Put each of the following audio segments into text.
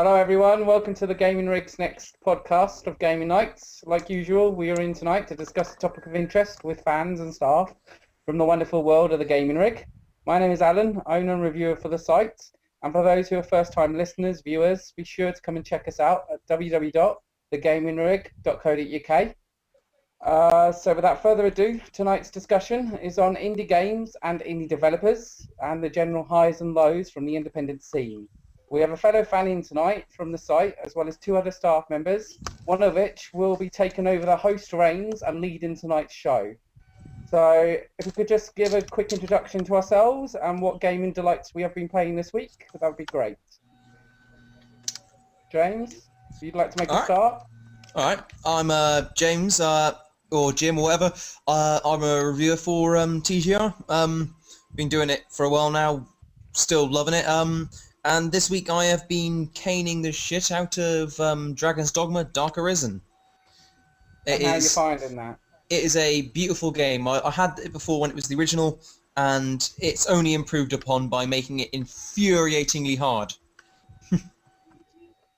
Hello everyone, welcome to the Gaming Rig's next podcast of Gaming Nights. Like usual, we are in tonight to discuss a topic of interest with fans and staff from the wonderful world of the Gaming Rig. My name is Alan, owner and reviewer for the site. And for those who are first-time listeners, viewers, be sure to come and check us out at www.TheGamingRigUK. So without further ado, tonight's discussion is on indie games and indie developers and the general highs and lows from the independent scene. We have a fellow fan in tonight from the site, as well as two other staff members, one of which will be taking over the host reins and leading tonight's show. So if we could just give a quick introduction to ourselves and what gaming delights we have been playing this week, that would be great. James, if you'd like to make a start? All right, I'm James, or Jim, or whatever. I'm a reviewer for TGR. Been doing it for a while now, still loving it. And this week I have been caning the shit out of Dragon's Dogma: Dark Arisen. How are you finding that? It is a beautiful game. I had it before when it was the original, and it's only improved upon by making it infuriatingly hard.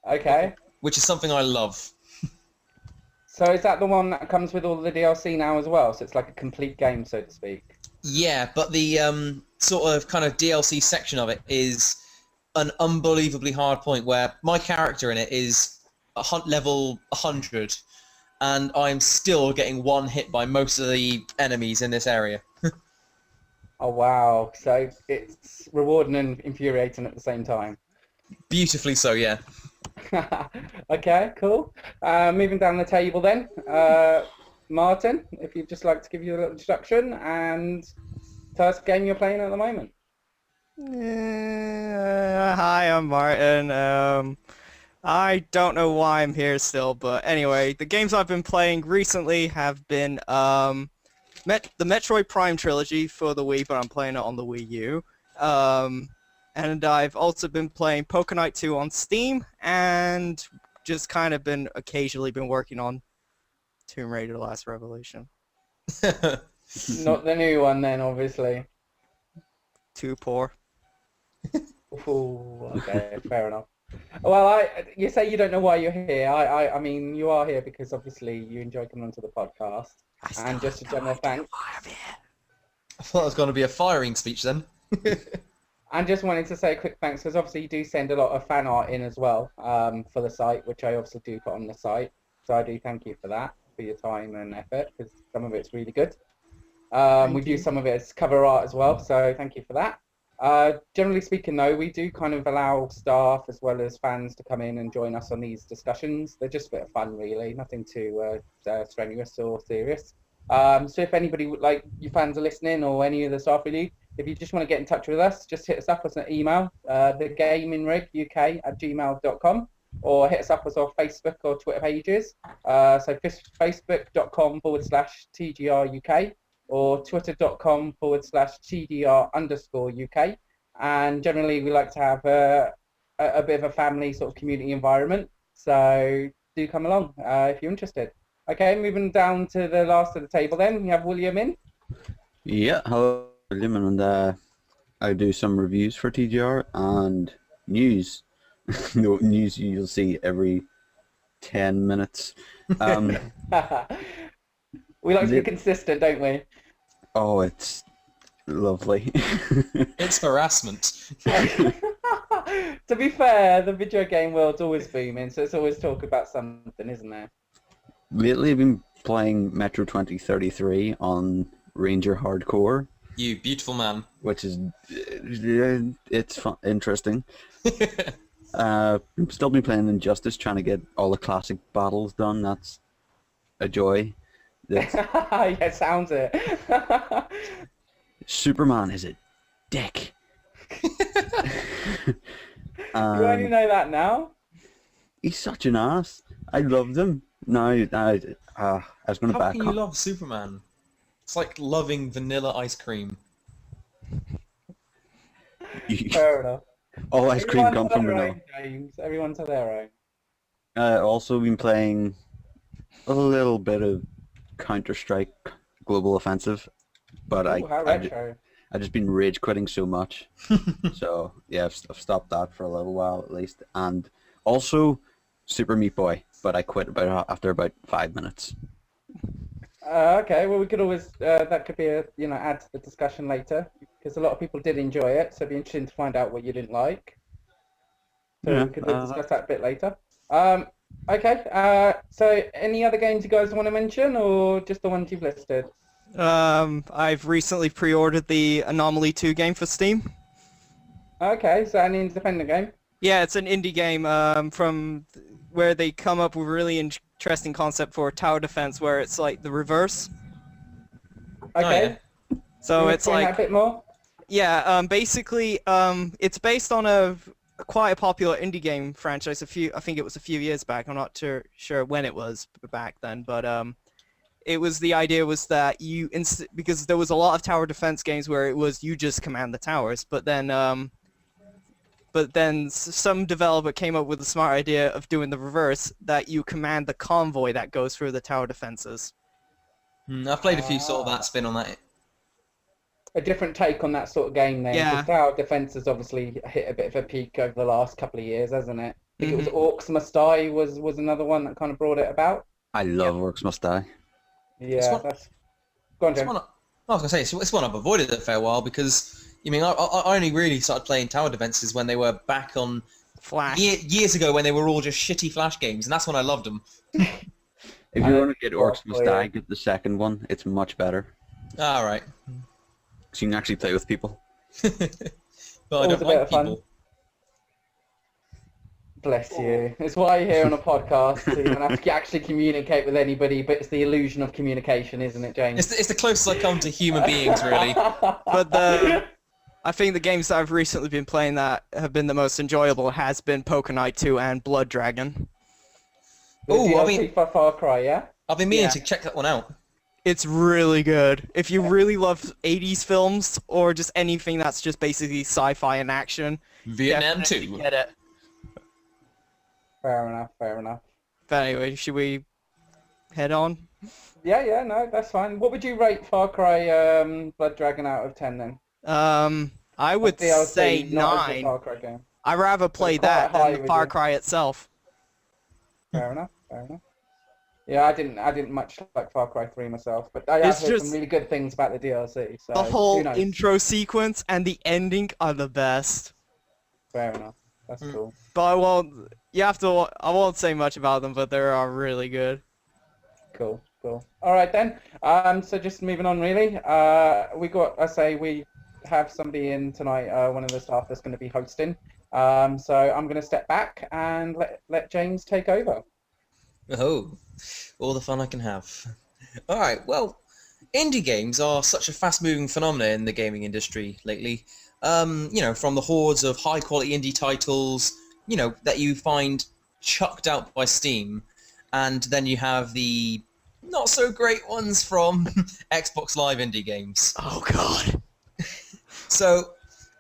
Okay. Which is something I love. So is that the one that comes with all the DLC now as well? So it's like a complete game, so to speak? Yeah, but the sort of kind of DLC section of it is an unbelievably hard point where my character in it is level 100, and I'm still getting one hit by most of the enemies in this area. Oh wow, so it's rewarding and infuriating at the same time. Beautifully so, yeah. Okay, cool. Moving down the table then, Martin, if you'd just like to give you a little introduction and tell us the game you're playing at the moment. Hi, I'm Martin. I don't know why I'm here still, but anyway, the games I've been playing recently have been the Metroid Prime trilogy for the Wii, but I'm playing it on the Wii U. And I've also been playing Poker Night 2 on Steam, and just kind of occasionally been working on Tomb Raider: The Last Revelation. Not the new one then, obviously. Too poor. Ooh, okay, fair enough. Well, you say you don't know why you're here. I mean, you are here because obviously you enjoy coming onto the podcast. And just a general thanks. I thought it was going to be a firing speech then. And just wanted to say a quick thanks because obviously you do send a lot of fan art in as well for the site, which I also do put on the site. So I do thank you for that, for your time and effort, because some of it's really good. We've used some of it as cover art as well, so thank you for that. Generally speaking, though, we do kind of allow staff as well as fans to come in and join us on these discussions. They're just a bit of fun, really, nothing too strenuous or serious. So if anybody, like your fans are listening or any of the staff really, if you just want to get in touch with us, just hit us up as an email, TheGamingRigUK@gmail.com, or hit us up as our Facebook or Twitter pages. So facebook.com/TGRUK. or twitter.com/TDR_UK. And generally we like to have a bit of a family sort of community environment. So do come along if you're interested. Okay, moving down to the last of the table then, we have William in. Yeah, hello William, and I do some reviews for TGR and news. No, news you'll see every 10 minutes. We like to be consistent, don't we? Oh, it's lovely. It's harassment. To be fair, the video game world's always booming, so it's always talk about something, isn't there? Lately I've been playing Metro 2033 on Ranger Hardcore. You beautiful man. Which is, it's fun, interesting. I've still been playing Injustice, trying to get all the classic battles done. That's a joy. Yeah, sounds it. Superman is a dick. You only know that now? He's such an ass. I loved him. No, I was going to How back can you love Superman? It's like loving vanilla ice cream. Fair enough. All ice cream comes from vanilla. James. Everyone to their own. Also been playing a little bit of Counter-Strike Global Offensive, but I've just been rage quitting so much. So yeah, I've stopped that for a little while at least. And Also, Super Meat Boy, but I quit after about 5 minutes. Okay, well we could always that could be a add to the discussion later because a lot of people did enjoy it, so it'd be interesting to find out what you didn't like. So Yeah. we could discuss that a bit later. Okay. So any other games you guys want to mention, or just the ones you've listed? I've recently pre-ordered the Anomaly 2 game for Steam. Okay, so an independent game. Yeah, it's an indie game from where they come up with a really interesting concept for tower defense, where it's like the reverse. Okay. So Can you it's explain that a like, bit more? yeah, basically, it's based on quite a popular indie game franchise. I think it was a few years back. I'm not sure when it was back then, but it was the idea was that because there was a lot of tower defense games where it was you just command the towers, but then some developer came up with the smart idea of doing the reverse, that you command the convoy that goes through the tower defenses. I've played a few sort of that spin on that. A different take on that sort of game then, Yeah. because tower defense has obviously hit a bit of a peak over the last couple of years, hasn't it? I think it was Orcs Must Die was another one that kind of brought it about. I love Orcs Must Die. Yeah, that's... Go on, Jim. I was gonna say it's one I've avoided a fair while because I only really started playing tower defenses when they were back on Flash. years ago when they were all just shitty Flash games, and that's when I loved them. If you want to get Orcs Must Die, get the second one. It's much better. All right. So you can actually play with people. But I Always don't a bit like of fun. people. Bless you. It's why you're here on a podcast, so you don't have to actually communicate with anybody, but it's the illusion of communication, isn't it, James? It's the closest I come to human beings, really. But I think the games that I've recently been playing that have been the most enjoyable has been Poker Knight 2 and Blood Dragon. For Far Cry, yeah? I've been meaning to check that one out. It's really good. If you really love 80s films or just anything that's just basically sci-fi and action, Vietnam definitely 2. get it. Fair enough. But anyway, should we head on? Yeah, no, that's fine. What would you rate Far Cry Blood Dragon out of 10 then? I would DLC, say not as a 9. Far Cry game. I'd rather play quite that high than the with Far you. Cry itself. Fair enough. Yeah, I didn't much like Far Cry 3 myself, but I have It's heard just- some really good things about the DLC. So The whole who knows? intro sequence and the ending are the best. Fair enough. That's cool. But I won't say much about them, but they are really good. Cool. All right then. So just moving on really. We have somebody in tonight, one of the staff that's going to be hosting. So I'm going to step back and let James take over. Oh, all the fun I can have. Alright, well, indie games are such a fast-moving phenomenon in the gaming industry lately. From the hordes of high-quality indie titles, that you find chucked out by Steam, and then you have the not-so-great ones from Xbox Live indie games. Oh god. So,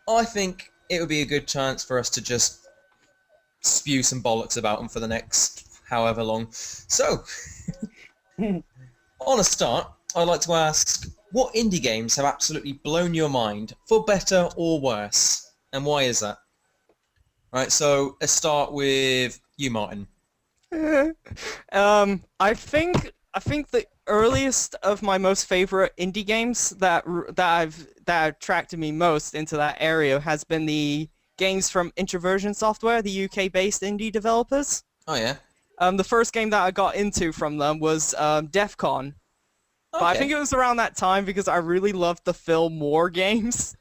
I think it would be a good chance for us to just spew some bollocks about them for the next however long. So, on a start, I'd like to ask, what indie games have absolutely blown your mind, for better or worse? And why is that? Right, so let's start with you, Martin. I think the earliest of my most favorite indie games that attracted me most into that area has been the games from Introversion Software, the UK-based indie developers. Oh yeah. The first game that I got into from them was DEF CON. But I think it was around that time because I really loved the Phil Moore games.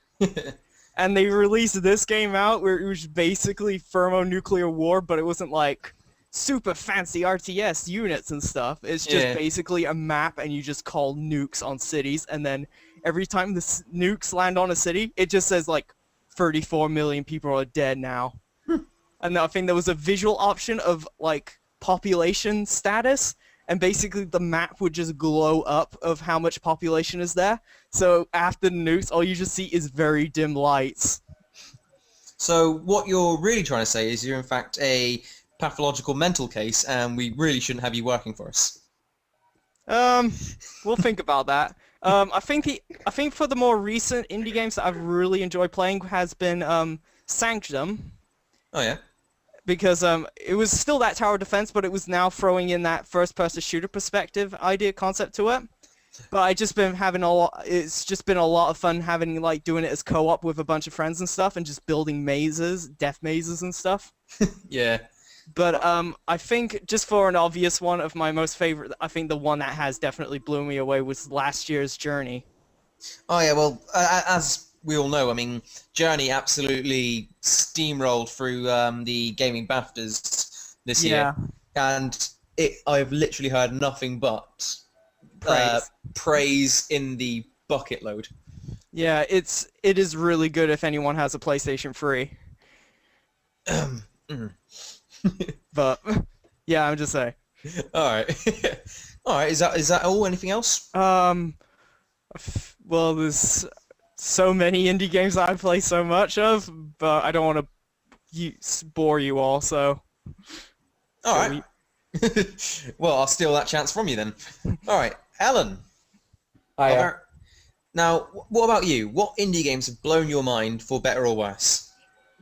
And they released this game out where it was basically thermonuclear war, but it wasn't like super fancy RTS units and stuff. It's just basically a map and you just call nukes on cities, and then every time the nukes land on a city, it just says like 34 million people are dead now. And I think there was a visual option of like population status, and basically the map would just glow up of how much population is there. So after the nukes, all you just see is very dim lights. So what you're really trying to say is you're in fact a pathological mental case, and we really shouldn't have you working for us. We'll think about that. I think for the more recent indie games that I've really enjoyed playing has been Sanctum. Oh yeah. because it was still that tower defense, but it was now throwing in that first-person shooter perspective idea concept to it. But I just been having a lot. It's just been a lot of fun having like doing it as co-op with a bunch of friends and stuff, and just building mazes, death mazes and stuff. Yeah. But I think just for an obvious one of my most favorite, I think the one that has definitely blew me away was last year's Journey. Oh yeah, well, as we all know, I mean, Journey absolutely steamrolled through the gaming BAFTAs this year, and I've literally heard nothing but praise in the bucket load. Yeah, it is really good if anyone has a PlayStation 3. But yeah, I'm just saying. All right, all right. Is that all? Anything else? Well, there's so many indie games that I play so much of, but I don't want to bore you all. So. All right. Well, I'll steal that chance from you then. All right, Alan. Hiya. Now, what about you? What indie games have blown your mind, for better or worse?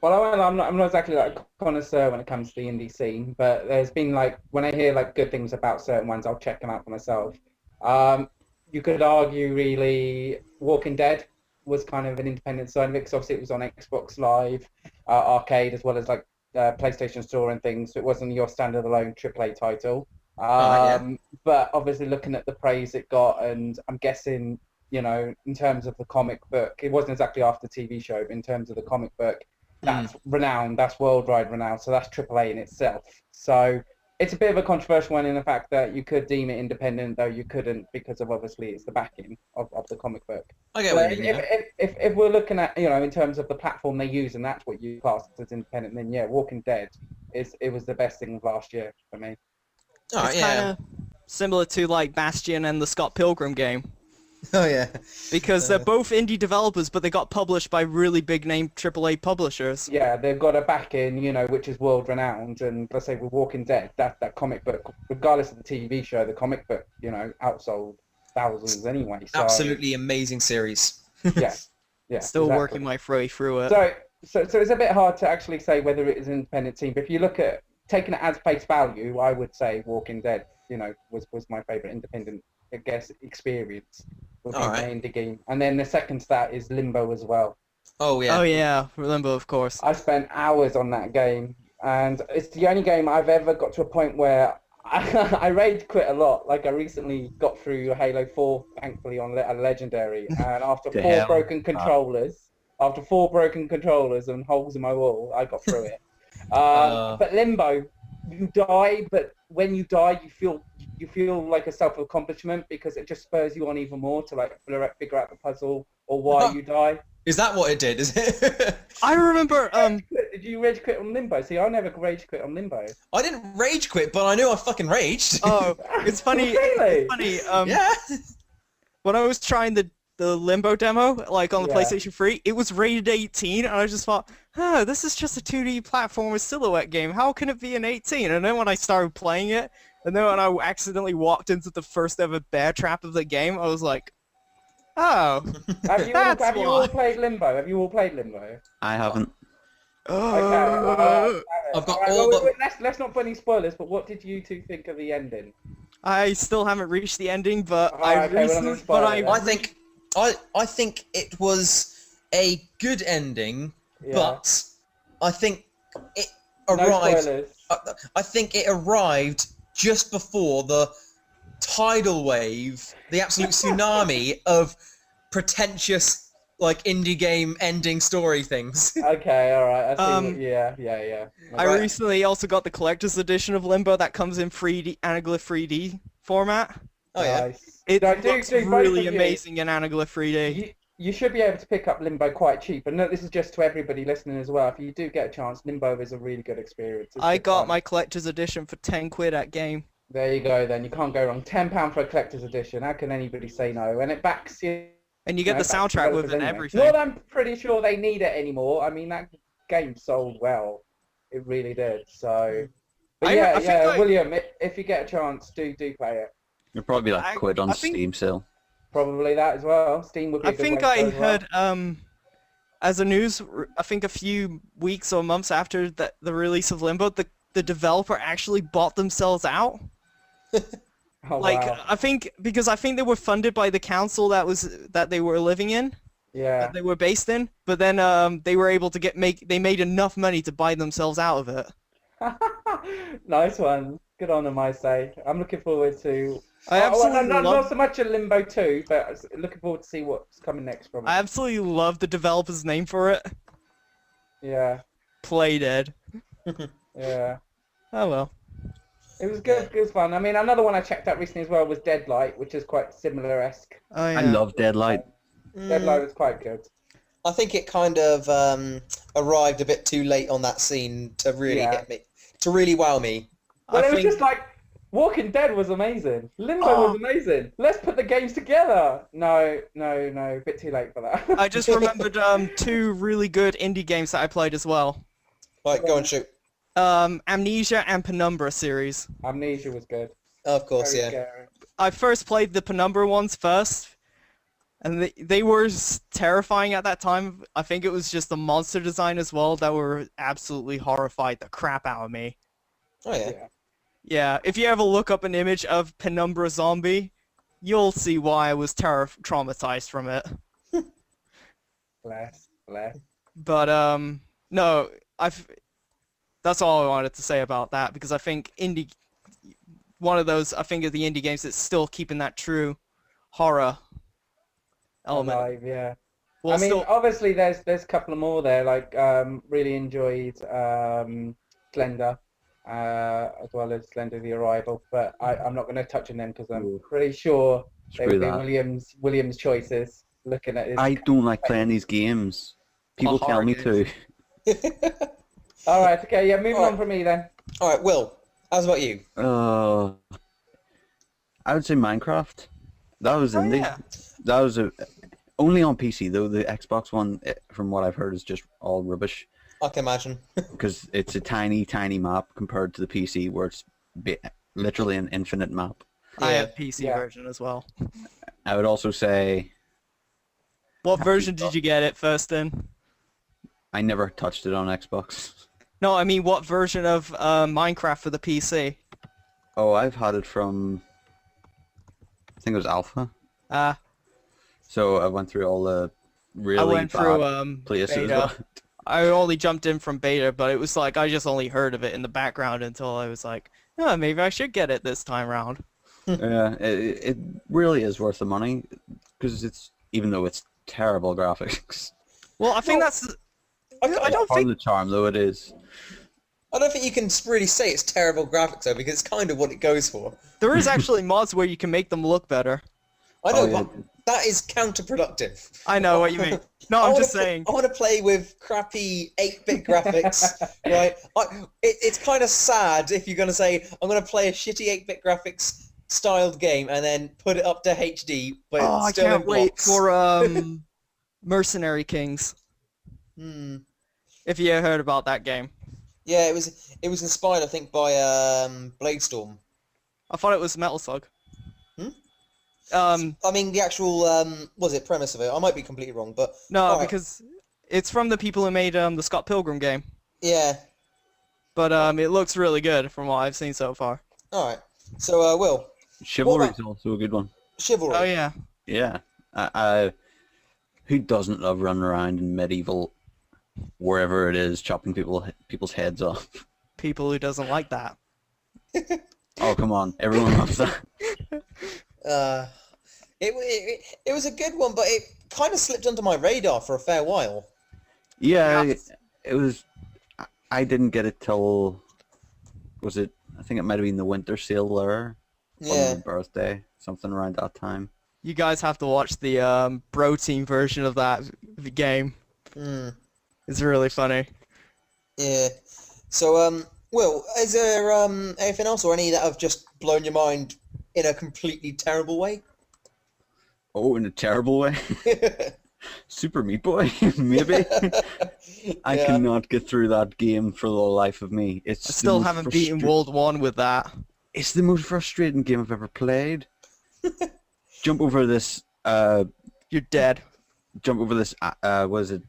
Well, I'm not exactly like a connoisseur when it comes to the indie scene, but there's been like, when I hear like good things about certain ones, I'll check them out for myself. You could argue really Walking Dead was kind of an independent side of it, because obviously it was on Xbox Live, Arcade, as well as like PlayStation Store and things, so it wasn't your standard-alone AAA title. But obviously looking at the praise it got, and I'm guessing, you know, in terms of the comic book, it wasn't exactly after the TV show, but in terms of the comic book, that's renowned, that's worldwide renowned, so that's AAA in itself. So it's a bit of a controversial one in the fact that you could deem it independent, though you couldn't, because of obviously it's the backing of the comic book. I get what you mean. If we're looking at, you know, in terms of the platform they use, and that's what you class as independent, then yeah, Walking Dead it was the best thing of last year for me. Oh, It's yeah. kind of similar to like Bastion and the Scott Pilgrim game. Oh yeah. Because they're both indie developers, but they got published by really big name AAA publishers. Yeah, they've got a backing, you know, which is world renowned, and let's say with Walking Dead, that comic book, regardless of the TV show, the comic book, you know, outsold thousands anyway. So, Absolutely amazing series. yeah, Still exactly. working my way through it. So it's a bit hard to actually say whether it is an independent team, but if you look at taking it as face value, I would say Walking Dead, you know, was my favourite independent, I guess, experience with my indie game. And then the second to that is Limbo as well. Oh yeah. Oh yeah, Limbo, of course. I spent hours on that game, and it's the only game I've ever got to a point where I rage quit a lot. Like I recently got through Halo 4, thankfully on a legendary, and after four broken controllers and holes in my wall, I got through it. But Limbo, you die, but when you die, you feel like a self-accomplishment, because it just spurs you on even more to like figure out the puzzle or why you die. Is that what it did? Is it? I remember. Did you rage quit on Limbo? See, I never rage quit on Limbo. I didn't rage quit, but I knew I fucking raged. Oh, it's funny. Really? It's funny. Yeah. When I was trying the Limbo demo, like on the PlayStation 3, it was rated 18, and I just thought, this is just a 2D platformer silhouette game. How can it be an 18? And then when I started playing it, and then when I accidentally walked into the first ever bear trap of the game, I was like, oh, Have you all played Limbo? Have you all played Limbo? I haven't. Okay. I've got Let's not put any spoilers, but what did you two think of the ending? I still haven't reached the ending, but I think it was a good ending, but I think it arrived. No spoilers. I think it arrived just before the tidal wave, the absolute tsunami of pretentious, like indie game ending story things. Okay, all right. I see. Yeah. I recently also got the collector's edition of Limbo that comes in 3D anaglyph 3D format. Oh yeah. Nice. It No, looks really amazing in anaglyph 3D. You should be able to pick up Limbo quite cheap, and this is just to everybody listening as well. If you do get a chance, Limbo is a really good experience. I got my collector's edition for 10 quid at Game. There you go. Then you can't go wrong. £10 for a collector's edition. How can anybody say no? And it backs you. And you get the soundtrack with it and everything. Well, I'm pretty sure they need it anymore. I mean, that game sold well. It really did. So, but William, if you get a chance, do play it. It'll probably be like quid on Steam sale. Probably that as well. Steam would be a good way to I go as well. heard as a news, I think a few weeks or months after the release of Limbo, the developer actually bought themselves out. Oh Like wow. I think they were funded by the council that they were living in, Yeah. that they were based in, but then they were able to they made enough money to buy themselves out of it. Nice one. Good on them, I say. I'm looking forward to. I Oh, well, absolutely not love so much a Limbo 2, but looking forward to see what's coming next from I it. absolutely love the developer's name for it. Yeah, Play Dead. yeah. Oh well. It was Yeah. good. It was fun. I mean, another one I checked out recently as well was Deadlight, which is quite similar-esque. Oh I yeah. love Deadlight. Deadlight was quite good. I think it kind of arrived a bit too late on that scene to really Yeah. hit me, to really wow me. Well, I it was think just like Walking Dead was amazing. Limbo Oh. was amazing. Let's put the games together. No, no, no. A bit too late for that. I just remembered two really good indie games that I played as well. Right, go and shoot. Amnesia and Penumbra series. Amnesia was good. Of course, Very yeah. scary. I first played the Penumbra ones first, and they were terrifying at that time. I think it was just the monster design as well that were absolutely horrified the crap out of me. Oh yeah. Yeah. Yeah, if you ever look up an image of Penumbra Zombie, you'll see why I was traumatized from it. Bless. Bless. But no, that's all I wanted to say about that, because I think one of those, I think of the indie games that's still keeping that true horror element. Alive, yeah. Well, I mean, still, obviously, there's a couple of more there. Like, really enjoyed Slender, as well as Slender: The Arrival. But I'm not going to touch on them because I'm Ooh. pretty sure they Screw would be that. Williams' choices. Looking at his. I don't like playing these games. People tell horror me games. to. All right, okay, yeah. Moving Alright. on from me then. All right, Will. How's about you? I would say Minecraft. That was Oh, indie. yeah. That was only on PC though. The Xbox one, from what I've heard, is just all rubbish I can imagine. because it's a tiny, tiny map compared to the PC, where it's literally an infinite map. I Yeah. have PC Yeah. version as well. I would also say What version did you get it first in? I never touched it on Xbox. No, I mean what version of Minecraft for the PC? Oh, I've had it from, I think it was Alpha. So I went through all the really I went bad through places. beta. I only jumped in from beta, but it was like I just only heard of it in the background until I was like, oh, maybe I should get it this time round. Yeah, it really is worth the money, because even though it's terrible graphics. Well, I think Well, that's. I I don't Part of think the charm, though, it is. I don't think you can really say it's terrible graphics though, because it's kind of what it goes for. there is actually mods where you can make them look better. I know, Oh, yeah. but that is counterproductive. I know what you mean. No, I I'm wanna just pl- saying. I want to play with crappy 8-bit graphics, right? It's kind of sad if you're going to say, I'm going to play a shitty 8-bit graphics styled game and then put it up to HD, but Oh, it's I still can't in wait blocks. for Mercenary Kings. Hmm. If you heard about that game, Yeah, it was inspired, I think, by Bladestorm. I thought it was Metal Slug. Hmm? Um, I mean, the actual was it premise of it? I might be completely wrong, but no, alright. because it's from the people who made the Scott Pilgrim game. Yeah. But it looks really good from what I've seen so far. All right. So, Will, Chivalry What is also a good one. Chivalry. Oh yeah. Yeah. Who doesn't love running around in medieval, wherever it is, chopping people's heads off? People who doesn't like that. Oh, come on. Everyone loves that. It was a good one, but it kind of slipped under my radar for a fair while. Yeah, Yeah. it was... I didn't get it till... Was it... I think it might have been the winter sale there. On Yeah. my birthday. Something around that time. You guys have to watch the Bro Team version of that game. Hmm. It's really funny. Yeah. So, Will, is there anything else or any that have just blown your mind in a completely terrible way? Oh, in a terrible way? Super Meat Boy, maybe? I Yeah. cannot get through that game for the life of me. It's I the still most haven't beaten World 1 with that. It's the most frustrating game I've ever played. Jump over this, You're dead. what is it?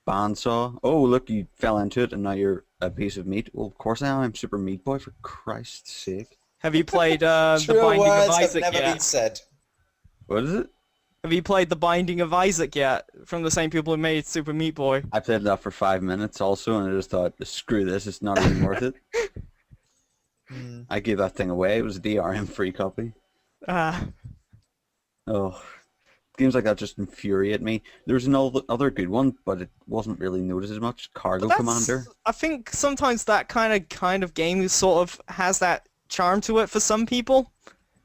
bandsaw. Oh, look, you fell into it and now you're a piece of meat. Well, of course I am. I'm Super Meat Boy, for Christ's sake. Have you played The True Binding of words have Isaac never yet? been said. What is it? Have you played The Binding of Isaac yet? From the same people who made Super Meat Boy. I played that for 5 minutes also, and I just thought, screw this, it's not even worth it. I gave that thing away. It was a DRM free copy. Ah. Oh, games like that just infuriate me. There's another other good one, but it wasn't really noticed as much. Cargo Commander. I think sometimes that kind of game sort of has that charm to it for some people.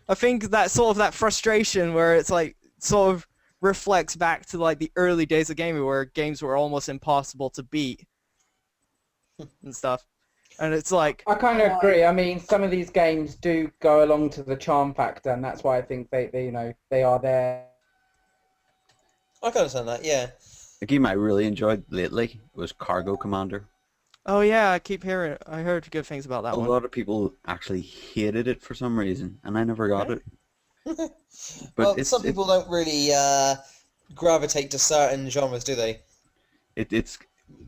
I think that sort of that frustration where it's like sort of reflects back to like the early days of gaming where games were almost impossible to beat and stuff. And it's like I kind of agree. I mean, some of these games do go along to the charm factor, and that's why I think they are there. I can understand that, yeah. A game I really enjoyed lately was Cargo Commander. oh yeah, I heard good things about that A one. lot of people actually hated it for some reason, and I never got it. But Well, some people don't really gravitate to certain genres, do they? It's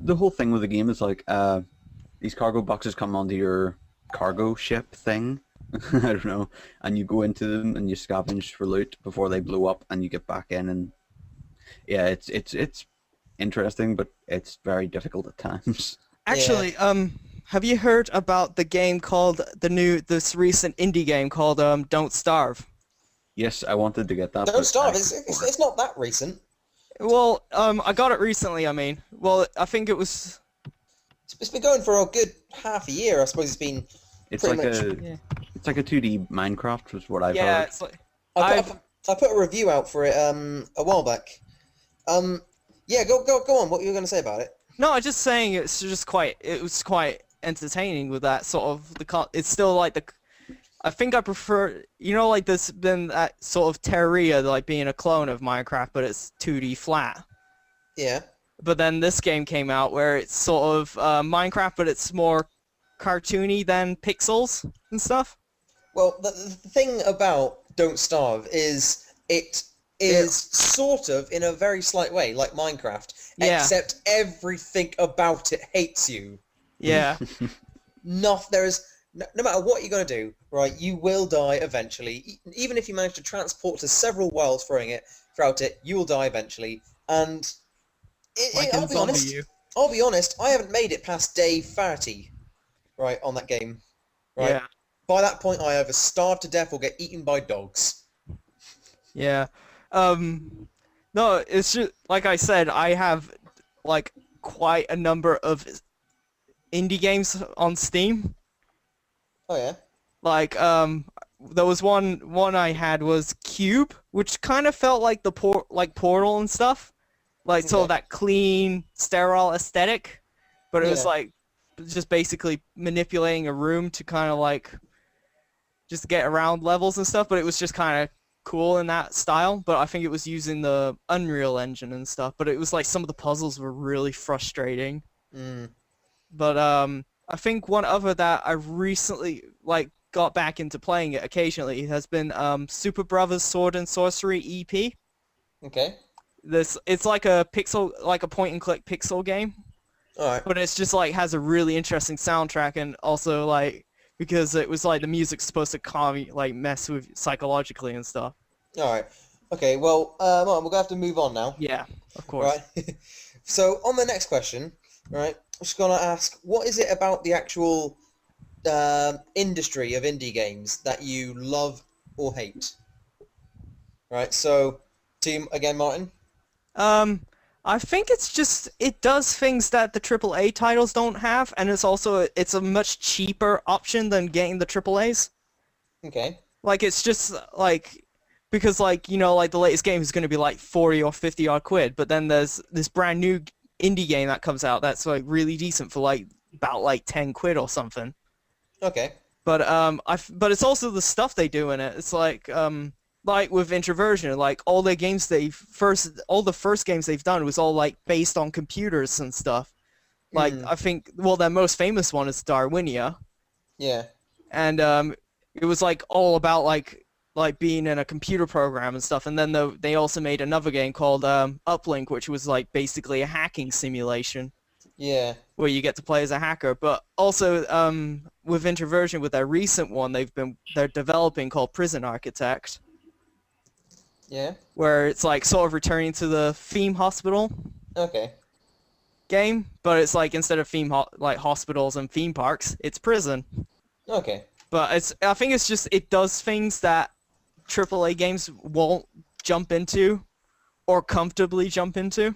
the whole thing with the game is like these cargo boxes come onto your cargo ship thing. I don't know, and you go into them and you scavenge for loot before they blow up, and you get back in, and yeah, it's interesting, but it's very difficult at times. Actually, have you heard about the game called this recent indie game called Don't Starve? Yes, I wanted to get that. Don't but Starve, I- it's not that recent. Well, I got it recently, I mean. Well, I think it was... It's been going for a good half a year, I suppose it's been It's pretty like much... Yeah, it's like a 2D Minecraft, was what I've yeah heard. it's like... I put a review out for it a while back. Yeah, go on, what were you going to say about it? No, I'm just saying it was quite entertaining with that sort of... It's still like the... I think I prefer... You know, like there's been that sort of Terraria, like being a clone of Minecraft, but it's 2D flat. Yeah. But then this game came out where it's sort of Minecraft, but it's more cartoony than pixels and stuff. Well, the thing about Don't Starve is it is sort of, in a very slight way, like Minecraft, Yeah. except everything about it hates you. Yeah. No matter what you're going to do, right, you will die eventually. Even if you manage to transport to several worlds throughout it, you will die eventually. And I'll be honest, I haven't made it past day 30, right, on that game. Right? Yeah. By that point, I either starve to death or get eaten by dogs. Yeah. No, it's just, like I said, I have, like, quite a number of indie games on Steam. Oh, yeah? Like, there was one I had was Cube, which kind of felt like Portal and stuff. Like, sort of that clean, sterile aesthetic. But it was, like, just basically manipulating a room to kind of, like, just get around levels and stuff. But it was just kind of cool in that style. But I think it was using the Unreal Engine and stuff. But it was, like, some of the puzzles were really frustrating. But, I think one other that I recently, like, got back into playing it occasionally has been, Super Brothers Sword and Sorcery EP. Okay. It's like a point-and-click pixel game. Alright. But it's just, like, has a really interesting soundtrack, and also, like, because it was, like, the music's supposed to calm you, like, mess with you psychologically and stuff. Alright. Okay, well, we're going to have to move on now. Yeah, of course. Right. So, on the next question, right, I'm just going to ask, what is it about the actual industry of indie games that you love or hate? Right, so, team, again, Martin? I think it's just, it does things that the AAA titles don't have, and it's a much cheaper option than getting the AAAs. Okay. Like, it's just, like, because, like, you know, like, the latest game is going to be, like, 40 or 50 odd quid, but then there's this brand new indie game that comes out that's, like, really decent for, like, about, like, 10 quid or something. Okay. But, but it's also the stuff they do in it. It's like with Introversion, like, all the first games they've done was all, like, based on computers and stuff. Like, I think, well, their most famous one is Darwinia. Yeah. And, it was, like, all about, like, like being in a computer program and stuff. And then they also made another game called Uplink, which was like basically a hacking simulation Yeah. where you get to play as a hacker. But also with Introversion, with their recent one, they're developing called Prison Architect, Yeah. where it's like sort of returning to the theme hospital Okay. game, but it's like instead of like hospitals and theme parks, it's prison. Okay. But I think it's just it does things that AAA games won't jump into or comfortably jump into.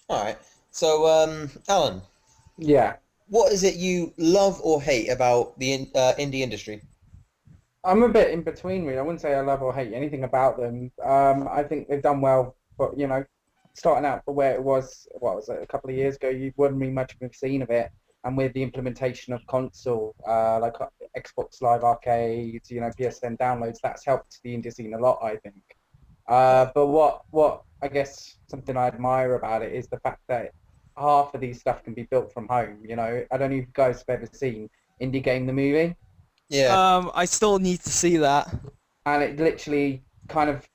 All right. So, Alan, Yeah. what is it you love or hate about the indie industry? I'm a bit in between, really. I wouldn't say I love or hate anything about them. I think they've done well, but starting out for where it was, what was it, a couple of years ago, you wouldn't really much have seen of it. And with the implementation of console, like Xbox Live Arcades, PSN downloads, that's helped the indie scene a lot, I think. But what I guess something I admire about it is the fact that half of these stuff can be built from home. I don't know if you guys have ever seen Indie Game the movie. Yeah. I still need to see that. And it literally kind of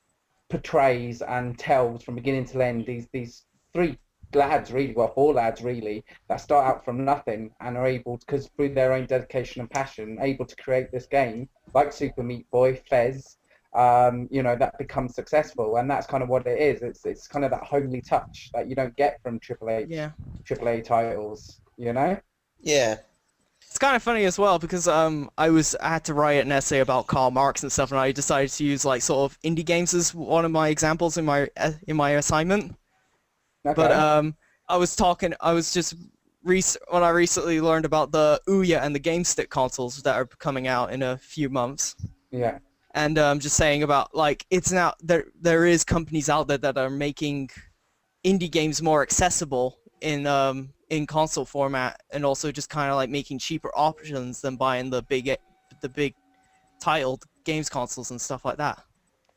portrays and tells from beginning to end these three lads, really, well, four lads really, that start out from nothing and are able, because through their own dedication and passion, able to create this game like Super Meat Boy, Fez, that becomes successful. And that's kind of what it is. It's kind of that homely touch that you don't get from Yeah. AAA titles. Yeah. It's kind of funny as well because I had to write an essay about Karl Marx and stuff, and I decided to use like sort of indie games as one of my examples in my assignment. Okay. But I was just when I recently learned about the Ouya and the Game Stick consoles that are coming out in a few months. Yeah. And just saying about like it's now there is companies out there that are making indie games more accessible in console format, and also just kind of like making cheaper options than buying the big titled games consoles and stuff like that.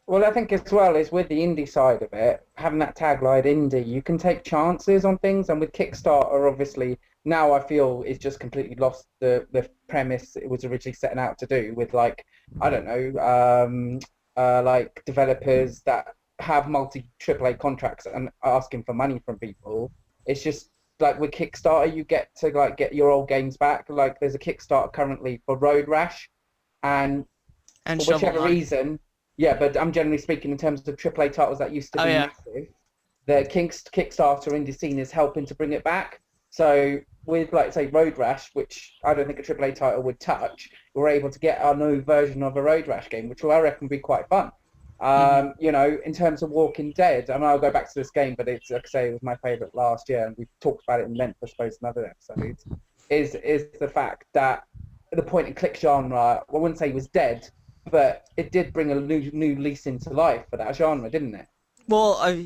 Well, I think as well is with the indie side of it, having that tagline indie, you can take chances on things. And with Kickstarter, obviously, now I feel it's just completely lost the premise it was originally setting out to do with, like, I don't know, like developers that have multi AAA contracts and asking for money from people. It's just like with Kickstarter, you get to like get your old games back. Like there's a Kickstarter currently for Road Rash, and And for Shovel whichever Knight. reason, yeah, but I'm generally speaking in terms of AAA titles that used to Oh, be yeah. massive. The Kickstarter indie scene is helping to bring it back. So with, like, say, Road Rash, which I don't think a AAA title would touch, we're able to get our new version of a Road Rash game, which I reckon would be quite fun. In terms of Walking Dead, I mean, I'll go back to this game, but it's, like I say, it was my favourite last year, and we've talked about it in length, I suppose, in other episodes, is the fact that the point-and-click genre, I wouldn't say it was dead, but it did bring a new lease into life for that genre, didn't it? Well,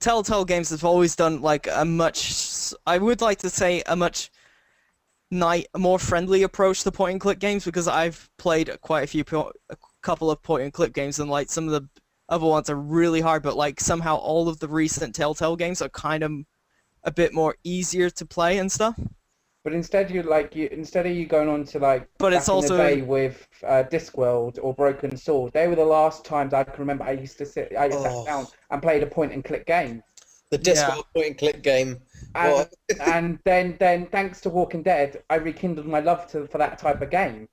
Telltale Games have always done like I would like to say a much more friendly approach to point and click games, because I've played quite a couple of point and click games, and like some of the other ones are really hard, but like somehow all of the recent Telltale games are kind of a bit more easier to play and stuff. But instead, instead of you going on to like But back it's in also the day with Discworld or Broken Sword, they were the last times I can remember I used to sat down and played a point and click game. The Discord point and click game. And, What? and then thanks to Walking Dead, I rekindled my love for that type of game.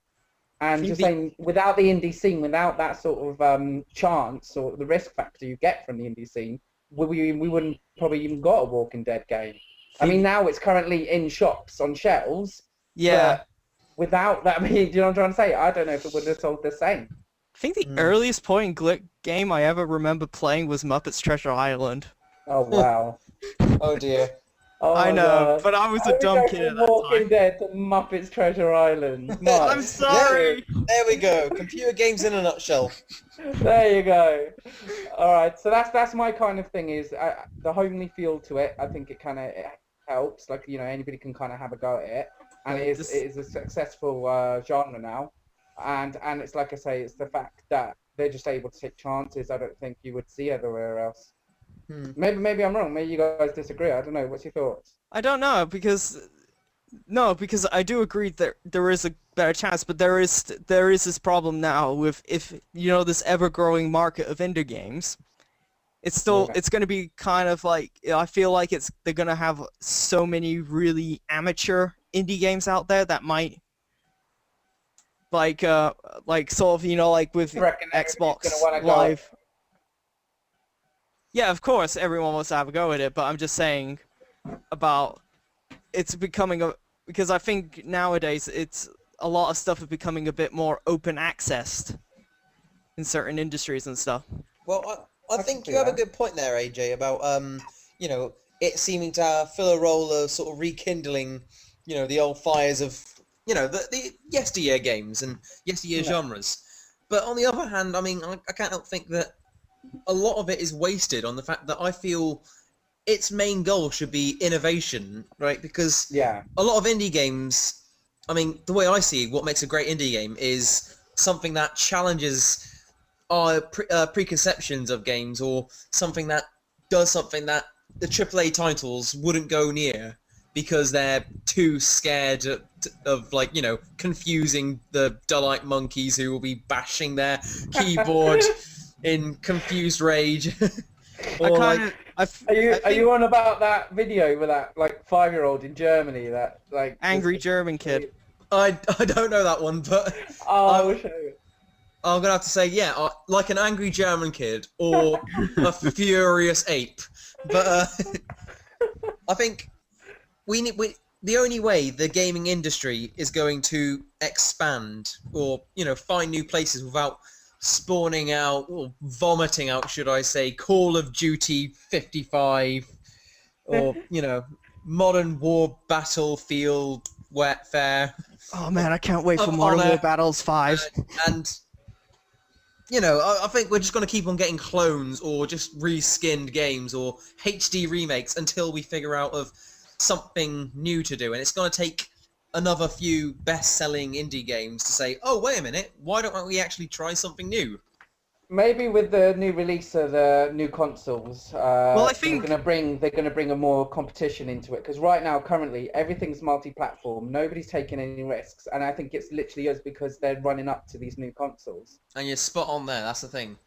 And just saying, without the indie scene, without that sort of chance or the risk factor you get from the indie scene, we wouldn't probably even got a Walking Dead game. I mean, now it's currently in shops on shelves. Yeah. But without that, do you know what I'm trying to say? I don't know if it would have sold the same. I think the earliest point and click game I ever remember playing was Muppets Treasure Island. Oh wow. Oh dear. Oh, I know, God. but I was a dumb kid at that Walking time. Dead to Muppets Treasure Island. I'm sorry. There we go. Computer games in a nutshell. There you go. All right, so that's my kind of thing. Is the homely feel to it. I think it kind of helps. Like anybody can kind of have a go at it, and it is a successful genre now. And it's like I say, it's the fact that they're just able to take chances. I don't think you would see everywhere else. Maybe I'm wrong. Maybe you guys disagree. I don't know. What's your thoughts? I don't know, because I do agree that there is a better chance. But there is this problem now with this ever-growing market of indie games. It's still it's going to be kind of like I feel like they're going to have so many really amateur indie games out there that might like sort of like with I reckon Xbox everybody's gonna wanna go- Live. Yeah, of course, everyone wants to have a go at it, but I'm just saying about it's becoming because I think nowadays it's a lot of stuff is becoming a bit more open accessed in certain industries and stuff. Well, I I can think see you have a that. good point there, AJ, about it seeming to fill a role of sort of rekindling, the old fires of, the yesteryear games and yesteryear Yeah. genres. But on the other hand, I mean, I can't help think that a lot of it is wasted on the fact that I feel its main goal should be innovation, right? Because Yeah. a lot of indie games, I mean, the way I see what makes a great indie game is something that challenges our preconceptions of games, or something that does something that the AAA titles wouldn't go near because they're too scared of confusing the dull-eyed monkeys who will be bashing their keyboard in confused rage. Or Are you on about that video with that like 5-year-old in Germany that like Angry German kid. I don't know that one, but Oh, I wish I knew. I'm gonna have to say like an angry German kid or a furious ape. But I think the only way the gaming industry is going to expand or find new places without spawning out or vomiting out, should I say, Call of Duty 55 or Modern War Battlefield Warfare. Oh man, I can't wait for Of Modern Honor, War Battles 5. And I think we're just going to keep on getting clones or just reskinned games or HD remakes until we figure out of something new to do. And it's going to take another few best-selling indie games to say, oh, wait a minute, why don't we actually try something new? Maybe with the new release of the new consoles, I think- they're gonna bring a more competition into it. Because right now, currently, everything's multi-platform. Nobody's taking any risks, and I think it's literally us because they're running up to these new consoles. And you're spot on there, that's the thing.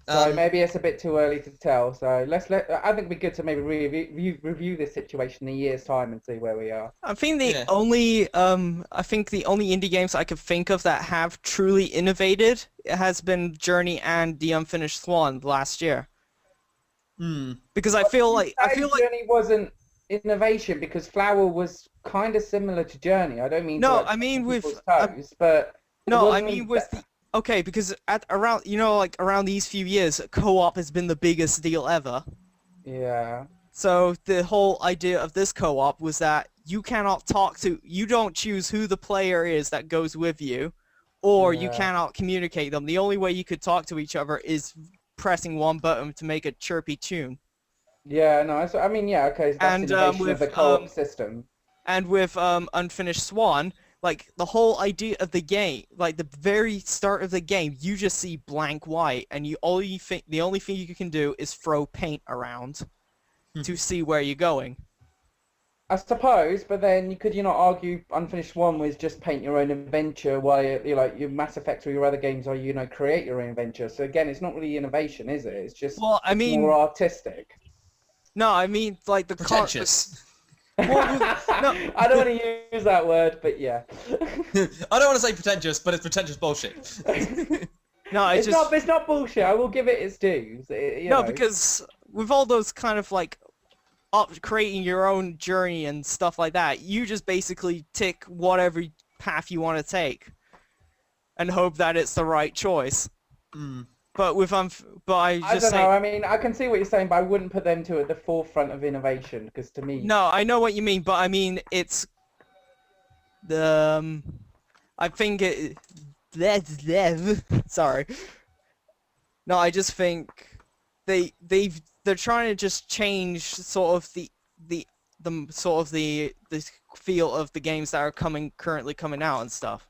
So maybe it's a bit too early to tell. So I think it'd be good to maybe review this situation in a year's time and see where we are. I think the only indie games I could think of that have truly innovated has been Journey and The Unfinished Swan last year. Because I feel like Journey wasn't innovation because Flower was kind of similar to Journey. I don't mean No, to, I mean with toes, but no, I mean with the okay, because around around these few years, co-op has been the biggest deal ever. Yeah. So the whole idea of this co-op was that you don't choose who the player is that goes with you, or you cannot communicate them. The only way you could talk to each other is pressing one button to make a chirpy tune. Yeah, no, I mean, yeah, okay, so that's innovation of the co-op system. And with Unfinished Swan, like the whole idea of the game, like the very start of the game, you just see blank white, and the only thing you can do is throw paint around to see where you're going. I suppose, but then could you not argue Unfinished One was just paint your own adventure, while you're like your Mass Effect or your other games are create your own adventure. So again, it's not really innovation, is it? It's just more artistic. No, I mean like the pretentious. No, I don't want to use that word, but yeah. I don't want to say pretentious, but it's pretentious bullshit. No, it's not bullshit. I will give it its dues. Because with all those kind of like creating your own journey and stuff like that, you just basically tick whatever path you want to take and hope that it's the right choice. But with I don't know. I mean, I can see what you're saying, but I wouldn't put them at the forefront of innovation because to me. No, I know what you mean, but I mean it's the I think it. Sorry. No, I just think they're trying to just change sort of the feel of the games that are currently coming out and stuff.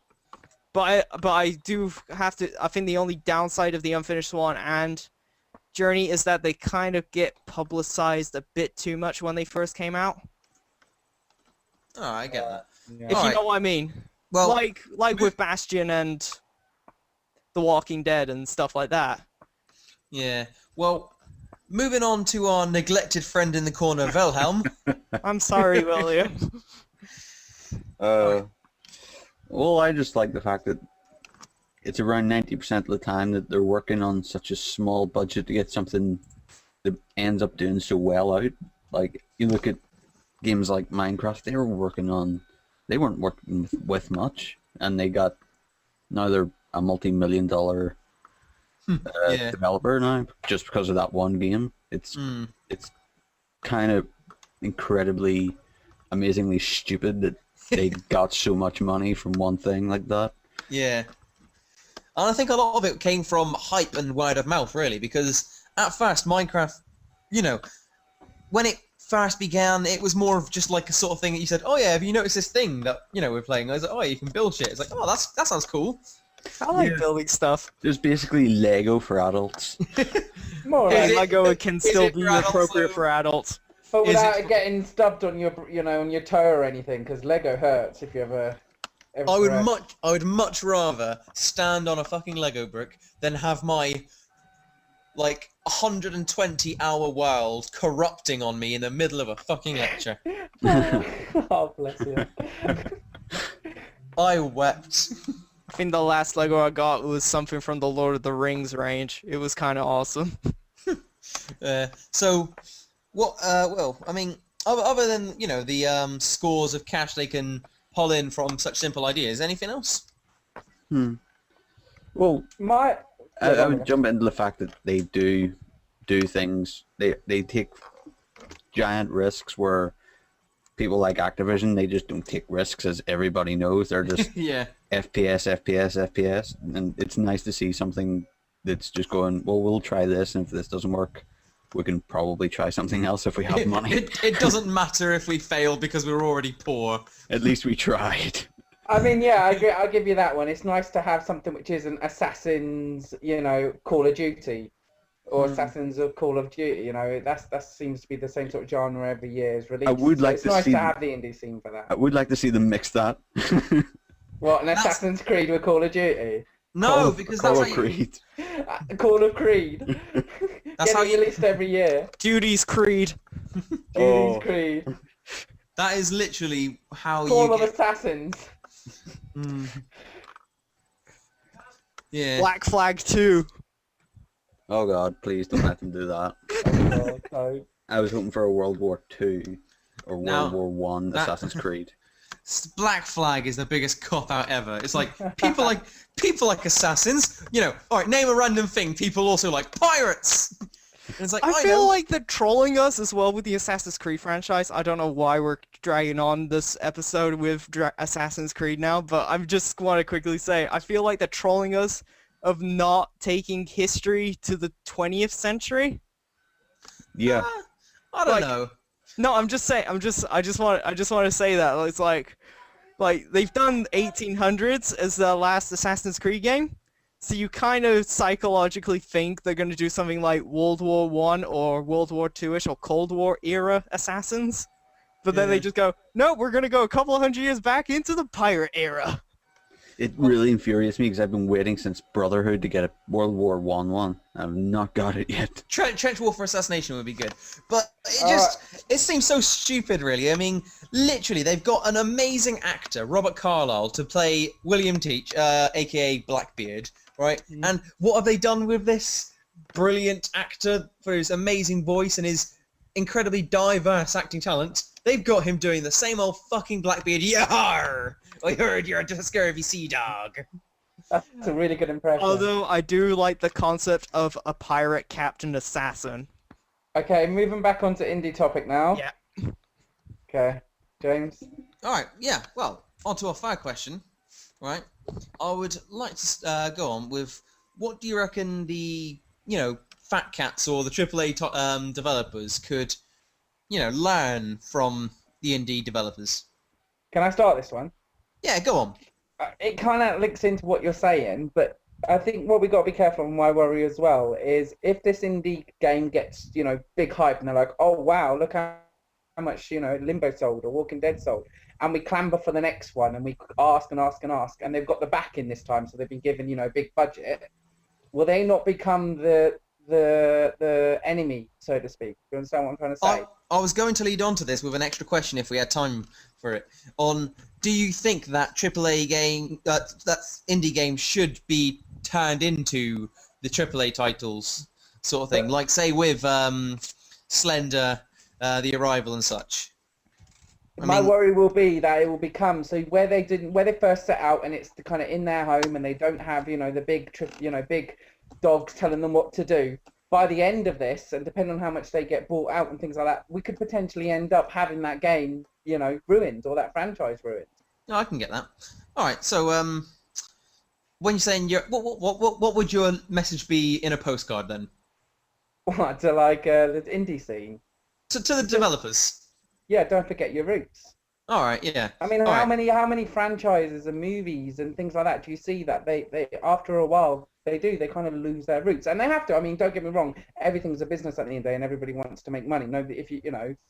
But I do have to. I think the only downside of The Unfinished Swan and Journey is that they kind of get publicized a bit too much when they first came out. Oh, I get that. Yeah. If you know what I mean. Well, like with Bastion and The Walking Dead and stuff like that. yeah. Well, moving on to our neglected friend in the corner, Wilhelm. I'm sorry, William. Well, I just like the fact that it's around 90% of the time that they're working on such a small budget to get something that ends up doing so well out. Like, you look at games like Minecraft, they weren't working with much, and now they're a multi-million dollar Yeah. developer now, just because of that one game. It's kind of incredibly, amazingly stupid that they got so much money from one thing like that. Yeah. And I think a lot of it came from hype and word of mouth, really, because at first Minecraft, when it first began, it was more of just like a sort of thing that you said, oh yeah, have you noticed this thing that, we're playing? I was like, oh, you can build shit. It's like, oh, that sounds cool. I like building stuff. It's basically Lego for adults. More or Is less. it- Lego can still it be for adults, appropriate though? for adults. But Is without it- it getting stubbed on your, on your toe or anything, because Lego hurts if you ever I would press. much rather stand on a fucking Lego brick than have my 120-hour world corrupting on me in the middle of a fucking lecture. Oh, bless you. I wept. I think the last Lego I got was something from the Lord of the Rings range. It was kind of awesome. So, what? Well, I mean, other than the scores of cash they can pull in from such simple ideas, anything else? Well, My... I would jump into the fact that they do things. They take giant risks where people like Activision, they just don't take risks, as everybody knows. They're just Yeah. FPS, and it's nice to see something that's just going, well, we'll try this, and if this doesn't work, we can probably try something else if we have money. It doesn't matter if we fail because we're already poor. At least we tried. I mean, yeah, I'll give you that one. It's nice to have something which isn't Assassin's, Call of Duty, or Assassins of Call of Duty. That seems to be the same sort of genre every year is released. I would like it's to nice see to have the indie scene for that. I would like to see them mix that. What, an Assassin's Creed with Call of Duty? No, because Call that's of how you, Creed. Call of Creed. That's how Getting you, released every year. Duty's Creed. Judy's Creed. that is literally how Call you of get. Assassins. Yeah. Black Flag 2. Oh god, please don't let them do that. Oh, no. I was hoping for a World War II or Now, World War One that- Assassin's Creed. Black Flag is the biggest cop out ever. It's like people like assassins. All right, name a random thing. People also like pirates. And it's like I I feel know. like they're trolling us as well with the Assassin's Creed franchise. I don't know why we're dragging on this episode with Assassin's Creed now, but I just want to quickly say, I feel like they're trolling us of not taking history to the 20th century. Yeah. I don't like- know. No, I'm just saying. I just want to say that it's like they've done 1800s as the last Assassin's Creed game, so you kind of psychologically think they're going to do something like World War One or World War Two-ish or Cold War era assassins, but then they just go, no, we're going to go a couple of hundred years back into the pirate era. It really infuriates me because I've been waiting since Brotherhood to get a World War one. I've not got it yet. Trench Warfare Assassination would be good, but it seems so stupid, really. I mean, literally, they've got an amazing actor, Robert Carlyle, to play William Teach, aka Blackbeard, right? And what have they done with this brilliant actor for his amazing voice and his incredibly diverse acting talent? They've got him doing the same old fucking Blackbeard. Yar! I heard you're a scurvy sea dog. That's a really good impression. Although I do like the concept of a pirate captain assassin. Okay, moving back onto indie topic now. Yeah. Okay, James. All right, yeah. Well, on to our third question, right? I would like to go on with what do you reckon the Fat Cats or the AAA developers could learn from the indie developers? Can I start this one? Yeah, go on. It kind of links into what you're saying, but I think what we got to be careful and why worry as well is if this indie game gets, big hype and they're like, oh wow, look how how much, Limbo sold or Walking Dead sold, and we clamber for the next one, and we ask and ask and ask, and they've got the backing this time, so they've been given, a big budget. Will they not become the enemy, so to speak? Do you understand what I'm trying to say? I was going to lead on to this with an extra question if we had time for it. Do you think that AAA game, that indie games should be turned into the AAA titles, sort of thing? Like, say, with Slender, The Arrival and such. My worry will be that it will become where they first set out, and it's kind of in their home, and they don't have the big dogs telling them what to do. By the end of this, and depending on how much they get bought out and things like that, we could potentially end up having that game ruined, or that franchise ruined. No, I can get that. All right, so when you're saying what would your message be in a postcard then? What, to the indie scene? To the developers. Yeah, don't forget your roots. All right, yeah. I mean, how many franchises and movies and things like that do you see that they after a while they kind of lose their roots, and they have to. I mean, don't get me wrong, everything's a business at the end of the day, and everybody wants to make money. No, if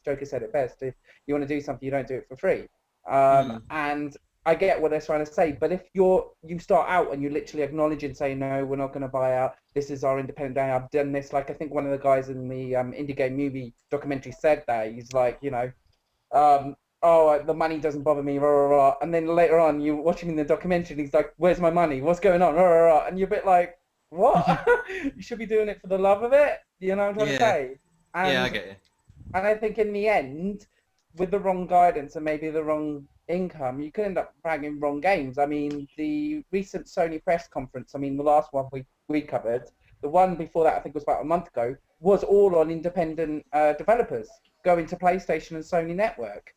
Joker said it best, if you want to do something, you don't do it for free. And I get what they're trying to say, but if you start out and you literally acknowledge and say, no, we're not going to buy out, this is our independent day, I've done this. Like, I think one of the guys in the indie game movie documentary said that. He's like, oh, the money doesn't bother me, rah, rah, rah. And then later on, you watch him in the documentary, and he's like, where's my money? What's going on? Rah, rah, rah. And you're a bit like, what? You should be doing it for the love of it. You know what I'm trying to say? And, yeah, I get you. And I think in the end, with the wrong guidance and maybe the wrong income, you could end up bagging wrong games. I mean, the recent Sony press conference, the last one we covered, the one before that, I think was about a month ago, was all on independent developers going to PlayStation and Sony Network.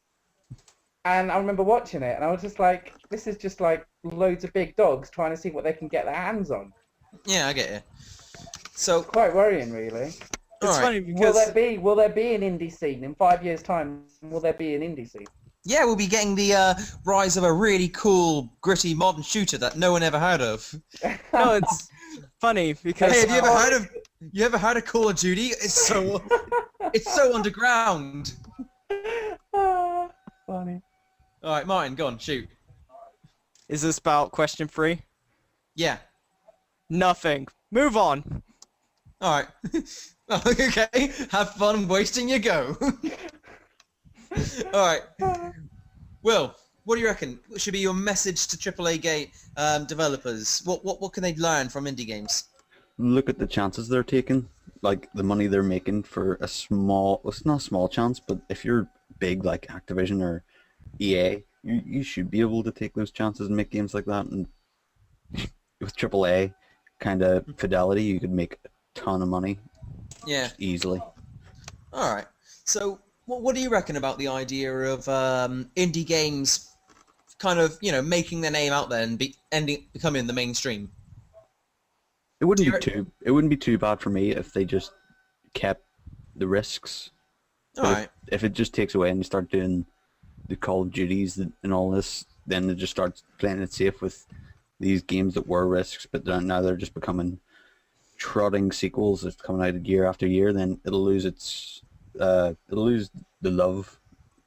And I remember watching it, and I was just like, this is just like loads of big dogs trying to see what they can get their hands on. Yeah, I get you. So quite worrying, really. It's funny because will there be an indie scene in 5 years' time? Will there be an indie scene? Yeah, we'll be getting the rise of a really cool, gritty modern shooter that no one ever heard of. No, it's funny because Hey, have you ever heard of Call of Duty? It's so underground. Funny. All right, Martin, go on, shoot. Is this about question 3? Yeah. Nothing. Move on. All right. Okay. Have fun wasting your go. All right. Will, what do you reckon? What should be your message to AAA developers? What can they learn from indie games? Look at the chances they're taking, like the money they're making for a small, well, it's not a small chance, but if you're big like Activision or EA, you should be able to take those chances and make games like that. And with AAA kind of fidelity, you could make a ton of money. Yeah. Easily. All right. So, what do you reckon about the idea of indie games, kind of making their name out there and becoming the mainstream? It wouldn't be too bad for me if they just kept the risks. All right. If it just takes away and you start doing the Call of Duties and all this, then they just start playing it safe with these games that were risks, but now they're just becoming trotting sequels that's coming out year after year. Then it'll lose the love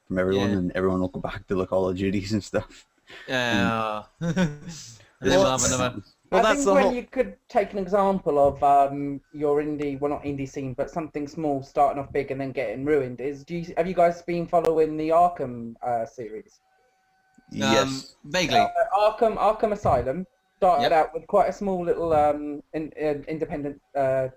from everyone, and everyone will go back to the Call of Duties and stuff. Yeah. Well, I that's think when you could take an example of your indie, well, not indie scene, but something small starting off big and then getting ruined. Have you guys been following the Arkham series? Yes. Vaguely. Arkham Asylum started out with quite a small little independent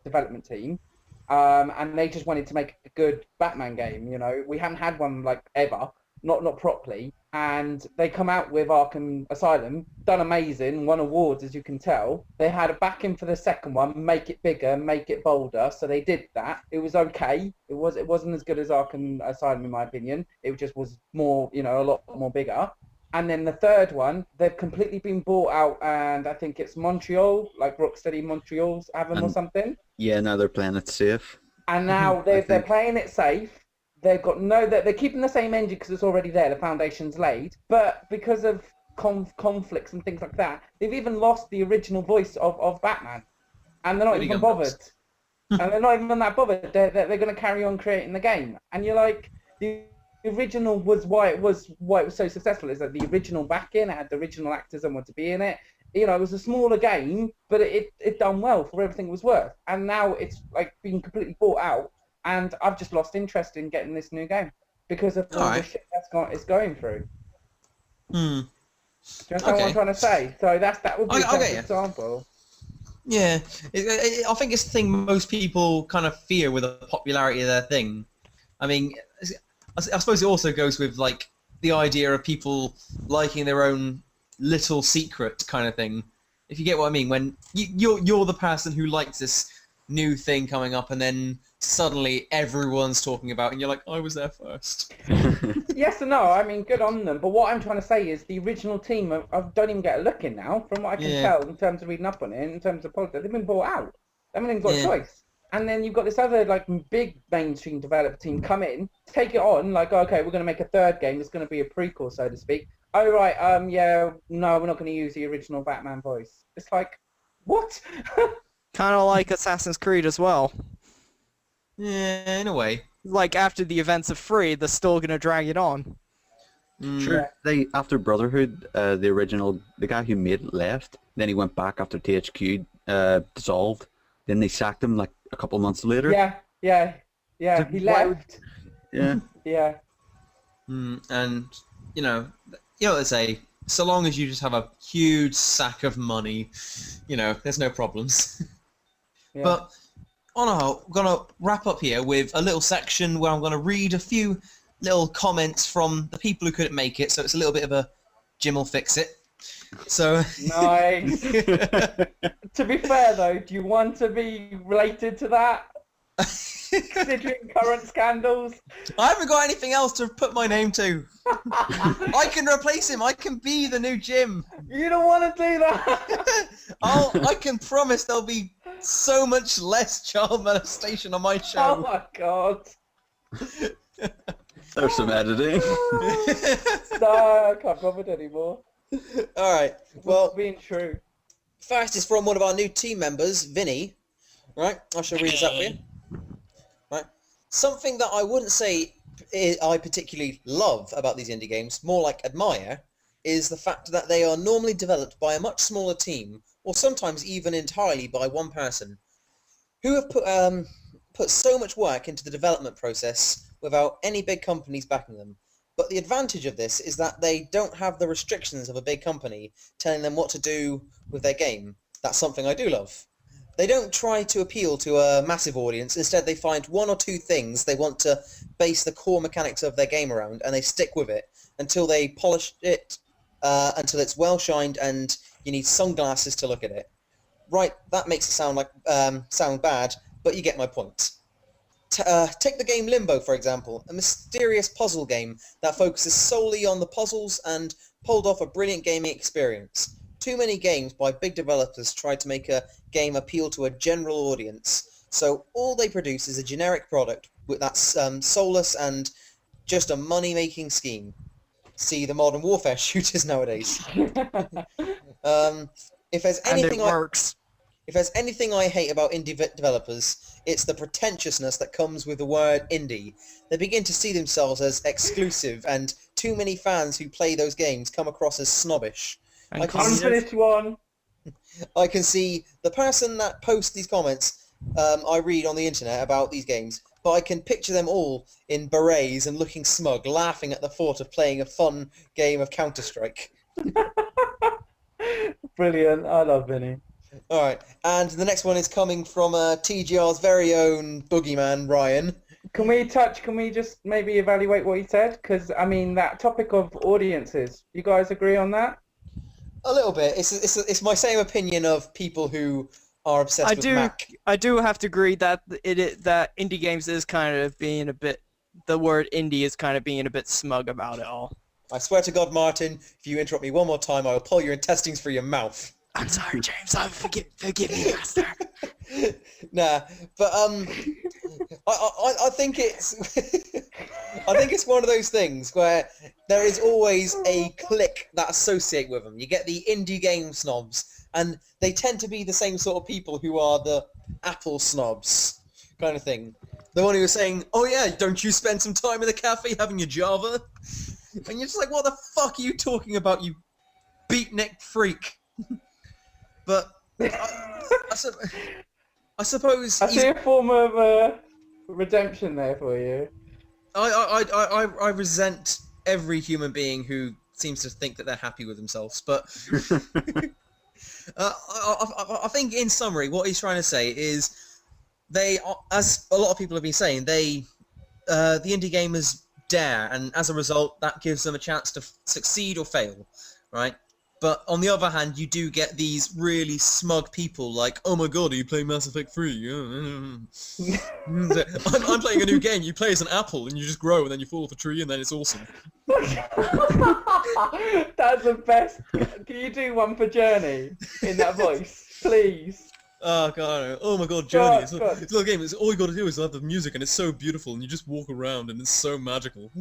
development team, and they just wanted to make a good Batman game. We haven't had one like ever, not properly, and they come out with Arkham Asylum, done amazing, won awards as you can tell. They had a backing for the second one, make it bigger, make it bolder, so they did that. It was okay. It wasn't as good as Arkham Asylum in my opinion. It just was more, a lot more bigger. And then the third one, they've completely been bought out, and I think it's Montreal, like Rocksteady Montreal's have them or something. Yeah, now they're playing it safe. And now they're playing it safe. They've got they're keeping the same engine because it's already there, the foundation's laid. But because of conflicts and things like that, they've even lost the original voice of Batman. And they're not even bothered. And they're not even that bothered. They're going to carry on creating the game. And you're like, the the original was why it was so successful. Is that the original backing, it had the original actors and wanted to be in it. You know, it was a smaller game, but it done well for everything it was worth. And now it's like being completely bought out, and I've just lost interest in getting this new game because of all the shit it's going through. Hmm. Do you understand what I'm trying to say? So that would be a perfect you. example. Yeah, I think it's the thing most people kind of fear with the popularity of their thing. I mean, I suppose it also goes with like the idea of people liking their own little secret kind of thing. If you get what I mean, when you're the person who likes this new thing coming up, and then suddenly everyone's talking about it, and you're like, I was there first. Yes and no. I mean, good on them. But what I'm trying to say is the original team, I don't even get a look in now, from what I can tell in terms of reading up on it, in terms of politics, they've been bought out. They haven't even got a choice. And then you've got this other like big mainstream developer team come in, take it on, like, okay, we're going to make a third game. It's going to be a prequel, so to speak. Oh, right, yeah, no, we're not going to use the original Batman voice. It's like, what? Kind of like Assassin's Creed as well. Yeah, in a way. Like, after the events of 3, they're still going to drag it on. Sure. They after Brotherhood, the guy who made it left. Then he went back after THQ dissolved. Then they sacked him like a couple months later. Yeah. So He why left. Yeah. Yeah. And what they say. So long as you just have a huge sack of money, there's no problems. Yeah. But on a whole, I'm gonna wrap up here with a little section where I'm gonna read a few little comments from the people who couldn't make it. So it's a little bit of a Jim will fix it. So nice. To be fair though, do you want to be related to that? Considering current scandals. I haven't got anything else to put my name to. I can replace him. I can be the new Jim. You don't want to do that. I can promise there'll be so much less child molestation on my show. Oh my god. There's some editing. No, I can't bother anymore. All right. Well, being true. First is from one of our new team members, Vinny. Right. I shall read this out for you. Right. Something that I wouldn't say I particularly love about these indie games, more like admire, is the fact that they are normally developed by a much smaller team, or sometimes even entirely by one person, who have put so much work into the development process without any big companies backing them. But the advantage of this is that they don't have the restrictions of a big company telling them what to do with their game. That's something I do love. They don't try to appeal to a massive audience. Instead, they find one or two things they want to base the core mechanics of their game around, and they stick with it until they polish it, until it's well shined, and you need sunglasses to look at it. Right, that makes it sound bad, but you get my point. Take the game Limbo, for example, a mysterious puzzle game that focuses solely on the puzzles and pulled off a brilliant gaming experience. Too many games by big developers try to make a game appeal to a general audience, so all they produce is a generic product that's soulless and just a money-making scheme. See the modern warfare shooters nowadays. If there's anything works. If there's anything I hate about indie developers, it's the pretentiousness that comes with the word indie. They begin to see themselves as exclusive, and too many fans who play those games come across as snobbish. Unfinished one. I can see the person that posts these comments I read on the internet about these games, but I can picture them all in berets and looking smug, laughing at the thought of playing a fun game of Counter-Strike. Brilliant. I love Vinny. Alright, and the next one is coming from TGR's very own boogeyman, Ryan. Can we just maybe evaluate what he said? Because, I mean, that topic of audiences, you guys agree on that? A little bit. It's my same opinion of people who are obsessed with Mac. I do have to agree that that indie games is kind of being a bit, the word indie is kind of being a bit smug about it all. I swear to God, Martin, if you interrupt me one more time, I will pull your intestines through your mouth. I'm sorry, James. Forgive me, master. Nah, but I think it's I think it's one of those things where there is always a clique that associate with them. You get the indie game snobs, and they tend to be the same sort of people who are the Apple snobs, kind of thing. The one who was saying, "Oh yeah, don't you spend some time in the cafe having your Java?" And you're just like, "What the fuck are you talking about, you beatnik freak?" But I suppose I see a form of redemption there for you. I resent every human being who seems to think that they're happy with themselves. But I think, in summary, what he's trying to say is they, as a lot of people have been saying, the indie gamers dare, and as a result, that gives them a chance to succeed or fail, right? But on the other hand, you do get these really smug people like, "Oh my god, are you playing Mass Effect 3? I'm playing a new game. You play as an apple and you just grow and then you fall off a tree and then it's awesome." That's the best. Can you do one for Journey in that voice, please? Oh god, oh my god, Journey. It's a God. little game. It's, all you gotta do is have the music and it's so beautiful and you just walk around and it's so magical.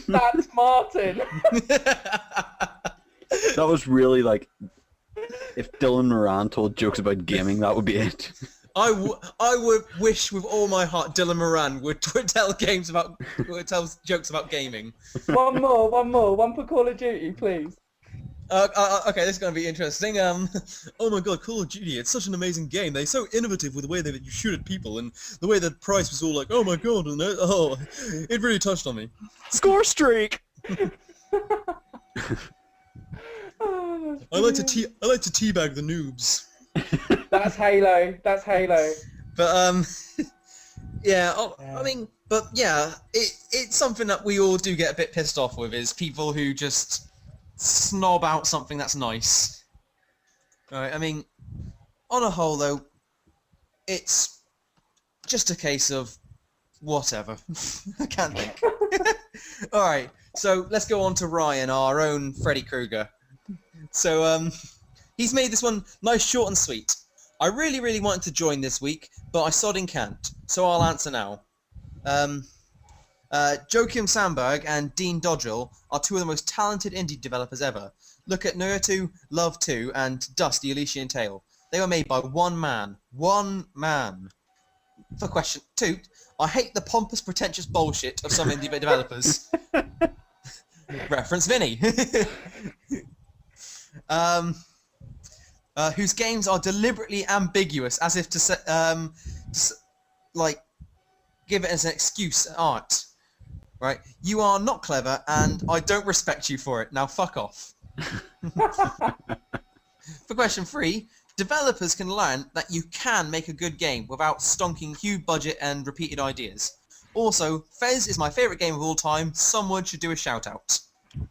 That's Martin. That was really like, if Dylan Moran told jokes about gaming, that would be it. I would wish with all my heart Dylan Moran would tell jokes about gaming. One for Call of Duty, please. Okay, this is going to be interesting. Oh my god, Call of Duty, it's such an amazing game. They're so innovative with the way that you shoot at people, and the way the price was all like, oh my god, and it really touched on me. Score streak! Oh, I like to teabag the noobs. That's Halo. That's Halo. But yeah, I mean, but yeah, it's something that we all do get a bit pissed off with, is people who just snob out something that's nice. Right, I mean, on a whole though, it's just a case of whatever. I can't think. Alright, so let's go on to Ryan, our own Freddy Krueger. So, he's made this one nice, short and sweet. I really, really wanted to join this week, but I sodding can't, so I'll answer now. Joachim Sandberg and Dean Dodrill are two of the most talented indie developers ever. Look at Naruto, Love 2, and Dust, the Elysian Tale. They were made by one man. One man. For question 2, I hate the pompous, pretentious bullshit of some indie developers. Reference Vinny. Whose games are deliberately ambiguous, as if to say, like, give it as an excuse art. Right? You are not clever, and I don't respect you for it. Now fuck off. For question 3, developers can learn that you can make a good game without stonking huge budget and repeated ideas. Also, Fez is my favourite game of all time. Someone should do a shout out.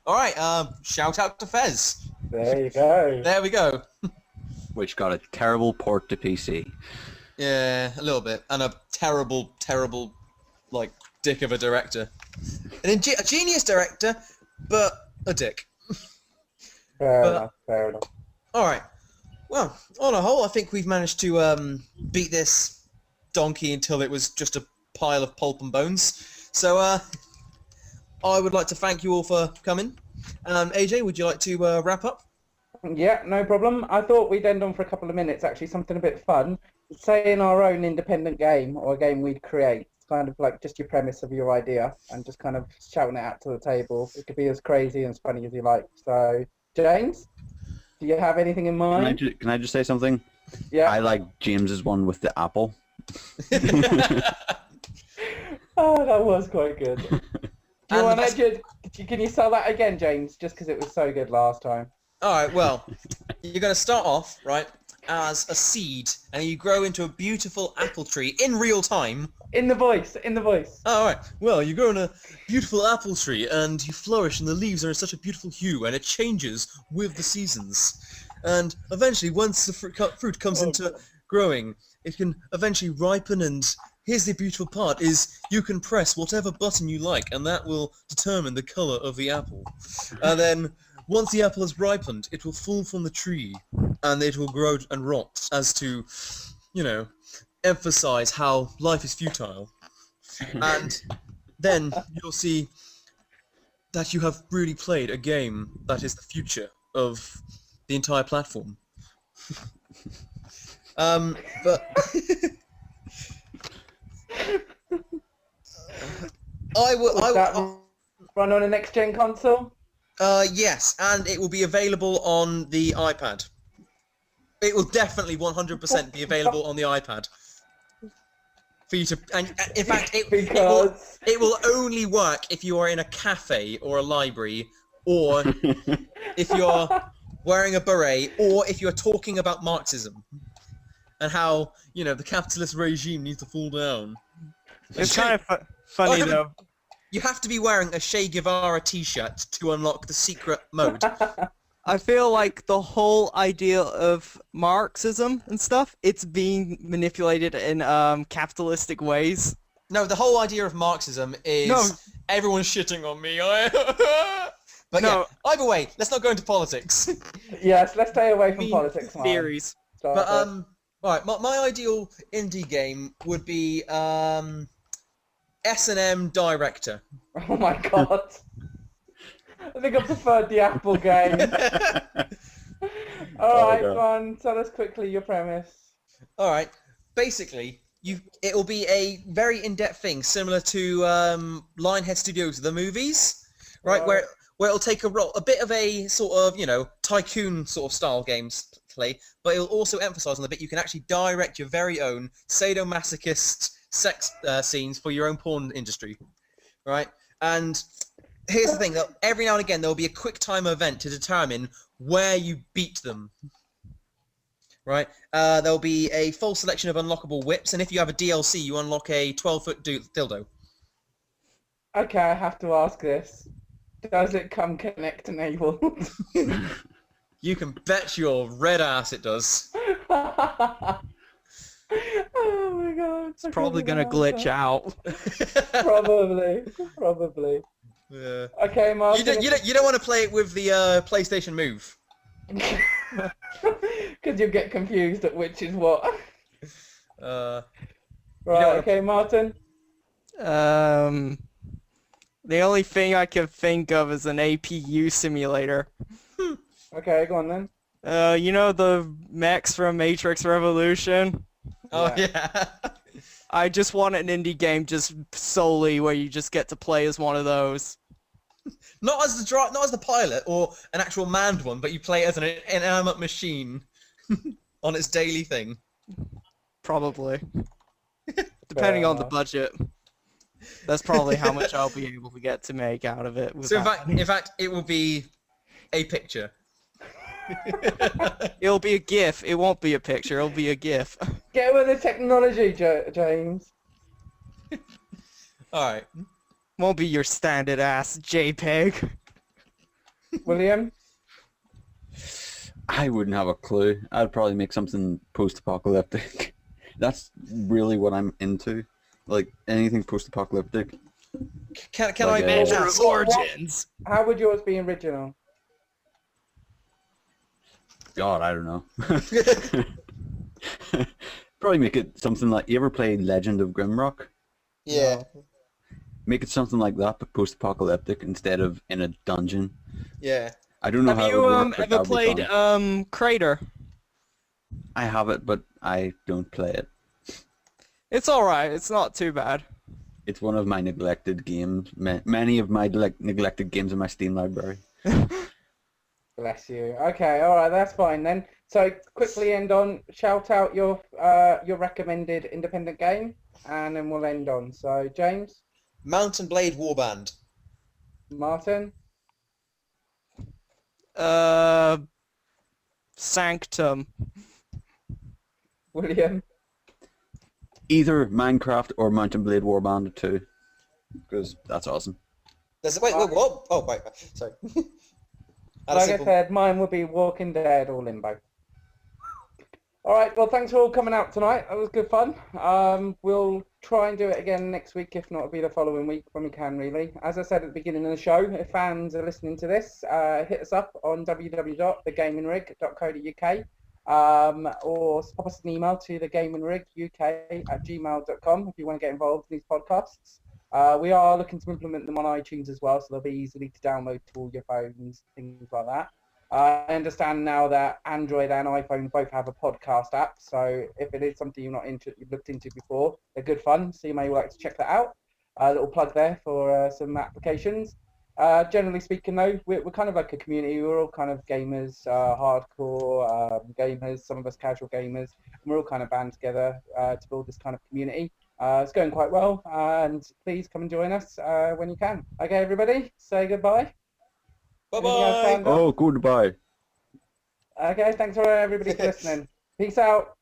Alright, shout out to Fez. There you go. There we go. Which got a terrible port to PC. Yeah, a little bit. And a terrible, terrible, like, dick of a director. A genius director, but a dick. Fair enough. Alright. Well, on a whole, I think we've managed to beat this donkey until it was just a pile of pulp and bones. So, I would like to thank you all for coming. AJ, would you like to wrap up? Yeah, no problem. I thought we'd end on for a couple of minutes, actually, something a bit fun. Saying our own independent game, or a game we'd create. It's kind of like just your premise of your idea, and just kind of shouting it out to the table. It could be as crazy and as funny as you like. So, James, do you have anything in mind? Can I just say something? Yeah. I like James's one with the apple. Oh, that was quite good. Do you want to can you sell that again, James? Just because it was so good last time. Alright, well, you're going to start off, right, as a seed, and you grow into a beautiful apple tree in real time. In the voice. Alright, well, you grow in a beautiful apple tree, and you flourish, and the leaves are in such a beautiful hue, and it changes with the seasons. And eventually, once the fruit comes into growing, it can eventually ripen, and here's the beautiful part, is you can press whatever button you like, and that will determine the colour of the apple. And then, once the apple has ripened, it will fall from the tree, and it will grow and rot, as to, you know, emphasize how life is futile. And then you'll see that you have really played a game that is the future of the entire platform. But I will. Would that run on a next-gen console? Yes, and it will be available on the iPad. It will definitely 100% be available on the iPad. For you to, and in fact, Because it will only work if you are in a cafe or a library, or if you're wearing a beret, or if you're talking about Marxism and how the capitalist regime needs to fall down. It's kind of funny though. You have to be wearing a Che Guevara T-shirt to unlock the secret mode. I feel like the whole idea of Marxism and stuff, it's being manipulated in capitalistic ways. No, the whole idea of Marxism is everyone's shitting on me. But No. yeah, either way, let's not go into politics. Yes, let's stay away from politics. Man. Theories. But right, my ideal indie game would be S&M Director. Oh my god. I think I preferred the Apple game. Alright, Ron, tell us quickly your premise. Alright, basically, it will be a very in-depth thing, similar to Lionhead Studios' The Movies, right? Where it'll take a bit of a sort of, tycoon sort of style games play, but it'll also emphasize on the bit you can actually direct your very own sadomasochist sex scenes for your own porn industry, right? And here's the thing, every now and again there'll be a quick time event to determine where you beat them. Right? There'll be a full selection of unlockable whips, and if you have a DLC, you unlock a 12-foot dildo. Okay, I have to ask this. Does it come Connect enabled? You can bet your red ass it does. Oh my god. It's probably gonna glitch out. Probably. Yeah. Okay, Martin. You don't want to play it with the PlayStation Move. Because you'll get confused at which is what. Uh, Right, okay, Martin. The only thing I can think of is an APU simulator. Okay, go on then. You know the mechs from Matrix Revolution? oh yeah. I just want an indie game just solely where you just get to play as one of those. Not as the pilot or an actual manned one, but you play as an inanimate machine on its daily thing. Probably. Depending on the budget. That's probably how much I'll be able to get to make out of it. So in fact, it will be a picture. It'll be a GIF. It won't be a picture. It'll be a GIF. Get with the technology, James. All right. Won't be your standard ass JPEG. William? I wouldn't have a clue. I'd probably make something post-apocalyptic. That's really what I'm into. Like, anything post-apocalyptic. Can Like I Metro ask? Origins. How would yours be original? God, I don't know. Probably make it something like... You ever play Legend of Grimrock? Yeah. Make it something like that, but post-apocalyptic instead of in a dungeon. Yeah. I don't know Have how it you would work, but ever that would be played fun. Crater? I have it, but I don't play it. It's alright. It's not too bad. It's one of my neglected games. Many of my neglected games in my Steam library. Bless you. Okay, alright, that's fine then. So, quickly end on, shout out your recommended independent game, and then we'll end on. So, James? Mountain Blade Warband. Martin? Sanctum. William? Either Minecraft or Mountain Blade Warband 2. Because that's awesome. Wait, what? Oh, wait, sorry. Like I said, mine would be Walking Dead or Limbo. Alright, well thanks for all coming out tonight. That was good fun. We'll try and do it again next week. If not, it'll be the following week when we can, really. As I said at the beginning of the show, if fans are listening to this, hit us up on www.TheGamingRigUK. Or pop us an email to TheGamingRigUK@gmail.com if you want to get involved in these podcasts. We are looking to implement them on iTunes as well, so they'll be easily to download to all your phones, things like that. I understand now that Android and iPhone both have a podcast app, so if it is something you've looked into before, they're good fun, so you may like to check that out. a little plug there for some applications. Generally speaking, though, we're kind of like a community. We're all kind of gamers, hardcore gamers, some of us casual gamers, and we're all kind of band together to build this kind of community. It's going quite well, and please come and join us when you can. Okay, everybody, say goodbye. Anything else Bye-bye. planned? Oh, goodbye. Okay, thanks for everybody for listening. Peace out.